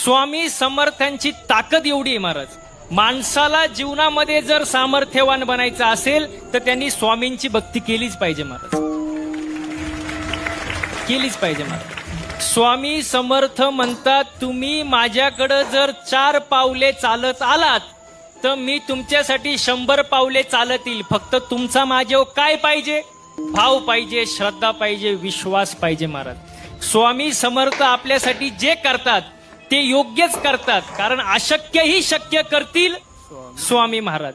स्वामी समर्थांची ताकद एवढी आहे महाराज. माणसाला जीवनामध्ये जर सामर्थ्यवान बनायचं असेल तर त्यांनी स्वामींची भक्ती केलीच पाहिजे महाराज, केलीच पाहिजे महाराज. स्वामी समर्थ म्हणतात, तुम्ही माझ्याकडे जर 4 पावले चालत आलात तर मी तुमच्यासाठी 100 पावले चालत येईल. फक्त तुमचा माझ्यावर काय पाहिजे? भाव पाहिजे, श्रद्धा पाहिजे, विश्वास पाहिजे महाराज. स्वामी समर्थ आपल्यासाठी जे करतात ते योग्यच करतात, कारण अशक्यही शक्य करतील स्वामी महाराज.